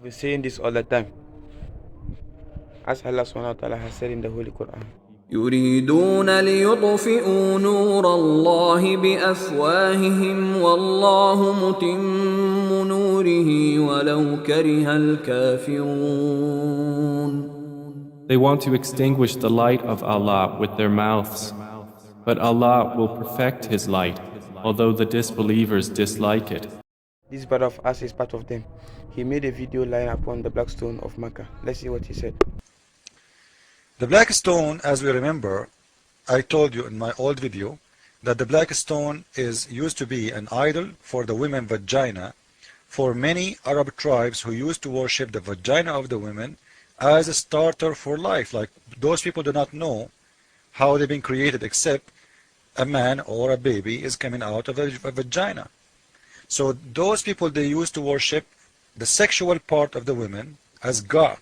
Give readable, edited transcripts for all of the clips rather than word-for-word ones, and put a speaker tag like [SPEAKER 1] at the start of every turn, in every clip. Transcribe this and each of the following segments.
[SPEAKER 1] We're saying this all the time, as Allah subhanahu wa ta'ala has said in the Holy Quran.
[SPEAKER 2] يريدون ليطفئوا نور الله بأفواههم والله متم نوره ولو كره الكافرون.
[SPEAKER 3] They want to extinguish the light of Allah with their mouths, but Allah will perfect His light, although the disbelievers dislike it.
[SPEAKER 1] This brother of us is part of them. He made a video lying upon the black stone of Mecca. Let's see what he said.
[SPEAKER 4] The black stone, as we remember, I told you in my old video that the black stone is used to be an idol for the women vagina for many Arab tribes who used to worship the vagina of the women as a starter for life. Like, those people do not know how they've been created except a man or a baby is coming out of a vagina. So those people, they used to worship the sexual part of the women as God.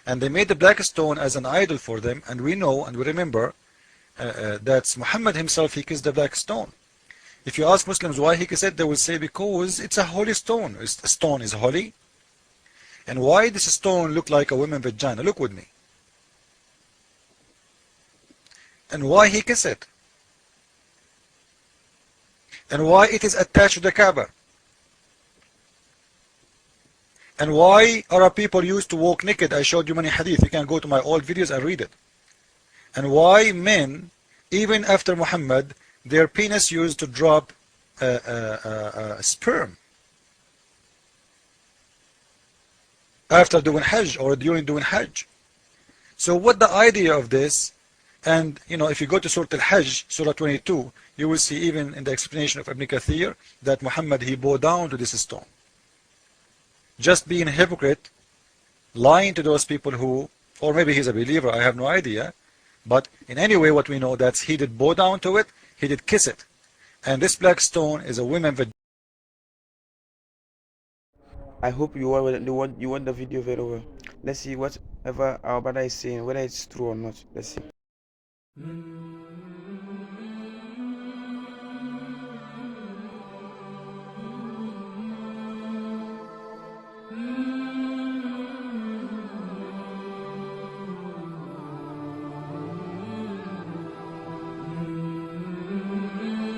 [SPEAKER 4] And they made the black stone as an idol for them, and we know and we remember that Muhammad himself, he kissed the black stone. If you ask Muslims why he kissed it, they will say because it's a holy stone. A stone is holy. And why does a stone look like a woman's vagina? Look with me. And why he kissed it? And why it is attached to the Kaaba? And why Arab people used to walk naked? I showed you many hadith. You can go to my old videos and read it. And why men, even after Muhammad, their penis used to drop sperm after doing Hajj or during doing Hajj. So what the idea of this? And you know, if you go to Surah Al-Hajj, Surah 22, you will see even in the explanation of Ibn Kathir that Muhammad, he bowed down to this stone. Just being a hypocrite, lying to those people who, or maybe he's a believer, I have no idea, but in any way what we know that he did bow down to it, he did kiss it. And this black stone is a woman vagina.
[SPEAKER 1] I hope you want the video very well. Let's see whatever our brother is saying, whether it's true or not. Let's see.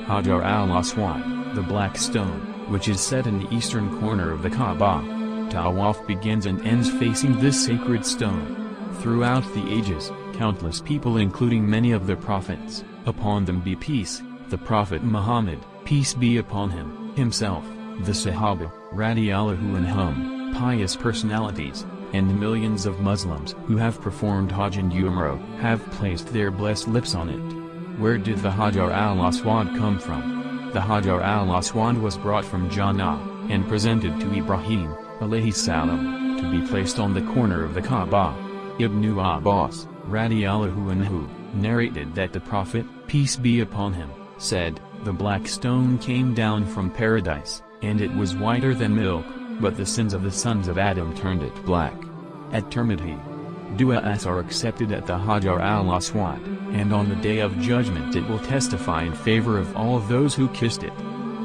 [SPEAKER 5] Hajar al-Aswad, the black stone, which is set in the eastern corner of the Kaaba. Tawaf begins and ends facing this sacred stone. Throughout the ages, countless people, including many of the prophets, upon them be peace, the Prophet Muhammad, peace be upon him, himself, the Sahaba, radiallahu anhum, pious personalities, and millions of Muslims who have performed Hajj and Umrah, have placed their blessed lips on it. Where did the Hajar al-Aswad come from? The Hajar al-Aswad was brought from Jannah, and presented to Ibrahim, alayhi salam, to be placed on the corner of the Kaaba. Ibn Abbas, radiallahu anhu, narrated that the Prophet, peace be upon him, said, the black stone came down from paradise, and it was whiter than milk, but the sins of the sons of Adam turned it black. At Tirmidhi, du'as are accepted at the Hajar al-Aswad, and on the day of judgment it will testify in favor of all of those who kissed it.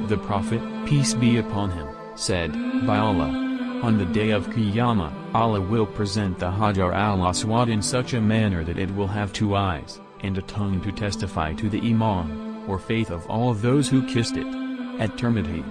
[SPEAKER 5] The Prophet, peace be upon him, said, by Allah, on the day of Qiyamah, Allah will present the Hajar al-Aswad in such a manner that it will have two eyes, and a tongue to testify to the Iman, or faith of all of those who kissed it. At Tirmidhi,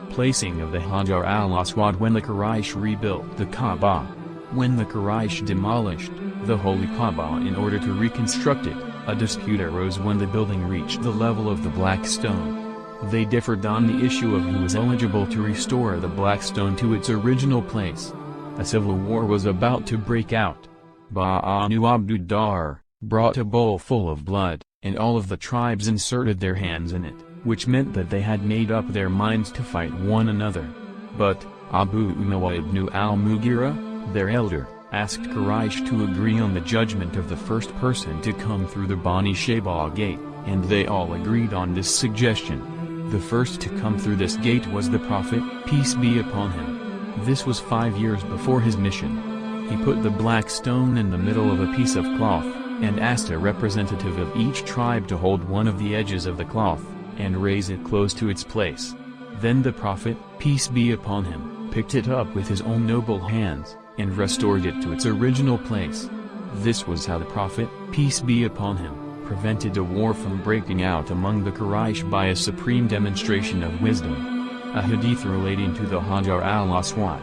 [SPEAKER 5] placing of the Hajar al-Aswad when the Quraysh rebuilt the Kaaba. When the Quraysh demolished the Holy Kaaba in order to reconstruct it, a dispute arose when the building reached the level of the black stone. They differed on the issue of who was eligible to restore the black stone to its original place. A civil war was about to break out. Ba'anu Abdud-Dar brought a bowl full of blood, and all of the tribes inserted their hands in it, which meant that they had made up their minds to fight one another. But Abu Umayya ibn al-Mughira, their elder, asked Quraysh to agree on the judgment of the first person to come through the Bani Shayba gate, and they all agreed on this suggestion. The first to come through this gate was the Prophet, peace be upon him. This was 5 years before his mission. He put the black stone in the middle of a piece of cloth, and asked a representative of each tribe to hold one of the edges of the cloth, and raise it close to its place. Then the Prophet, peace be upon him, picked it up with his own noble hands, and restored it to its original place. This was how the Prophet, peace be upon him, prevented a war from breaking out among the Quraysh by a supreme demonstration of wisdom. A hadith relating to the Hajar al-Aswad.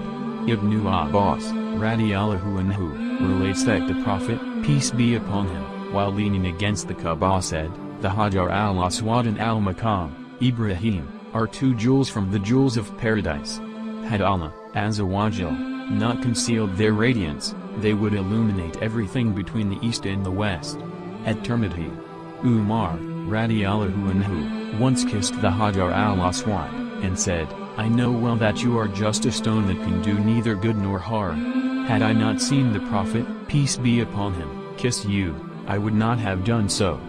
[SPEAKER 5] Ibn Abbas, radiyallahu anhu, relates that the Prophet, peace be upon him, while leaning against the Kaaba said, the Hajar al-Aswad and al-Maqam, Ibrahim, are two jewels from the jewels of paradise. Had Allah, Azza wa Jal, not concealed their radiance, they would illuminate everything between the east and the west. At Tirmidhi, Umar, radiyallahu anhu, once kissed the Hajar al-Aswad, and said, I know well that you are just a stone that can do neither good nor harm. Had I not seen the Prophet, peace be upon him, kiss you, I would not have done so.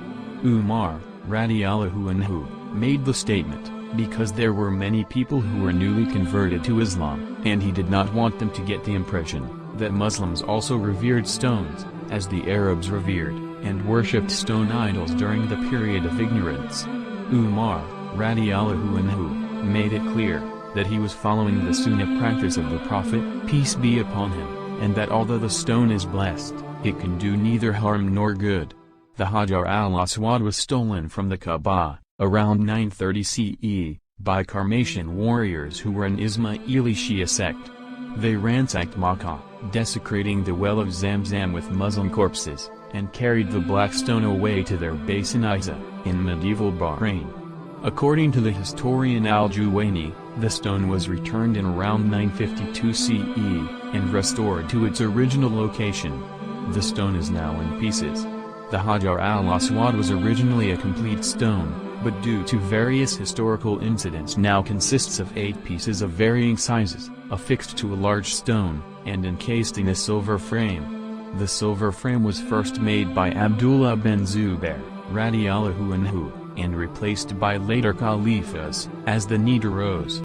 [SPEAKER 5] Umar, radiyallahu anhu, made the statement, because there were many people who were newly converted to Islam, and he did not want them to get the impression that Muslims also revered stones, as the Arabs revered, and worshipped stone idols during the period of ignorance. Umar, radiyallahu anhu, made it clear that he was following the Sunnah practice of the Prophet, peace be upon him, and that although the stone is blessed, it can do neither harm nor good. The Hajar al-Aswad was stolen from the Kaaba, around 930 CE, by Carmatian warriors who were an Ismaili Shia sect. They ransacked Mecca, desecrating the well of Zamzam with Muslim corpses, and carried the black stone away to their base in Isa, in medieval Bahrain. According to the historian al-Juwayni, the stone was returned in around 952 CE, and restored to its original location. The stone is now in pieces. The Hajar al-Aswad was originally a complete stone, but due to various historical incidents now consists of 8 pieces of varying sizes, affixed to a large stone, and encased in a silver frame. The silver frame was first made by Abdullah bin Zubair, radiyallahu anhu, and replaced by later caliphs, as the need arose.